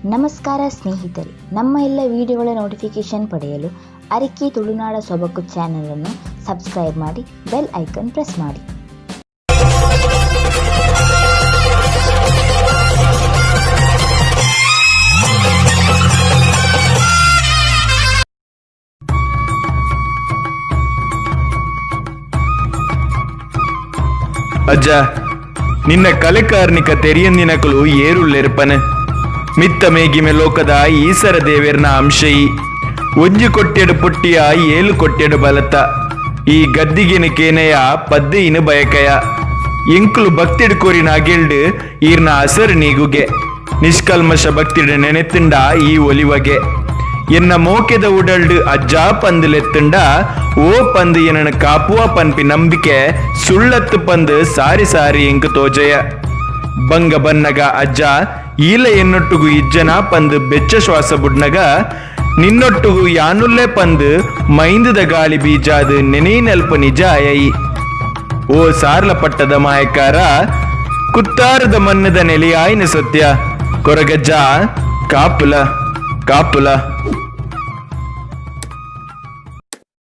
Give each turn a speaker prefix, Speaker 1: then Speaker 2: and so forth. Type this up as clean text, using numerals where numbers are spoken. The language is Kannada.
Speaker 1: ನಮಸ್ಕಾರ ಸ್ನೇಹಿತರೆ, ನಮ್ಮ ಎಲ್ಲ ವಿಡಿಯೋಗಳ ನೋಟಿಫಿಕೇಶನ್ ಪಡೆಯಲು ಅರಿಕೆ ತುಳುನಾಡ ಸೊಬಗು ಚಾನೆಲ್ ಅನ್ನು ಸಬ್ಸ್ಕ್ರೈಬ್ ಮಾಡಿ, ಬೆಲ್ ಐಕಾನ್ ಪ್ರೆಸ್ ಮಾಡಿ.
Speaker 2: ಅಜ್ಜ, ನಿನ್ನ ಕಲೆ ಕಾರ್ಣಿಕ ತೆರಿಯಂದಿನಕಲು ಏರುಳ್ಳೆರ್ಪನೆ ಮಿತ್ತ ಮೇಗಿಮೆ ಲೋಕದ ಈಸರ ದೇವೇರ್ನ ಅಂಶಯಿ ಒಂಜಿ ಕೊಟ್ಟೆಡು ಪುಟ್ಟಿಯ ಏಳು ಕೊಟ್ಟೆಡು ಬಲತ ಈ ಗದ್ದಿಗಿನ ಕೇನೆಯ ಪದ್ದೆಯಿನ ಬಯಕಯ ಎಂಕುಲು ಭಕ್ತಿಡು ಕೋರಿನ ಗೆಲ್ಡು ಈರ್ನ ಹಸರು ನೀಗುಗೆ ನಿಷ್ಕಲ್ಮಶ ಭಕ್ತಿಡು ನೆನೆತುಂಡ ಈ ಒಲಿವಗೆ ಎನ್ನ ಮೋಕೆದ ಉಡಲ್ಡು ಅಜ್ಜ ಪಂದುಲೆತ್ತುಂಡ ಓ ಪಂದು ಎನ್ನ ಕಾಪುವ ಪನ್ಪಿ ನಂಬಿಕೆ ಸುಳ್ಳತ್ತು ಪಂದು ಸಾರಿ ಸಾರಿ ಎಂಕು ತೋಜಯ ಬಂಗ ಬನ್ನಗ ಅಜ್ಜ ಈಲ ಎನ್ನೊಟ್ಟುಗು ಇಜ್ಜನ ಪಂದು ಬೆಚ್ಚ ಶ್ವಾಸ ಬುಡ್ನಗ ನಿನ್ನೊಟ್ಟುಗು ಯಾನುಲ್ಲೇ ಪಂದು ಮೈಂದದ ಗಾಳಿ ಬೀಜಾದು ನೆನೆ ನೆಲ್ಪ ನಿಜ ಅಯಯಿ ಓ ಸಾರ್ಲ ಪಟ್ಟದ ಮಾಯಕಾರ ಕುತ್ತಾರದ ಮನ್ನದ ನೆಲೆಯಾಯಿನ ಸತ್ಯ ಕೊರಗಜ್ಜ ಕಾಪುಲ ಕಾಪುಲ.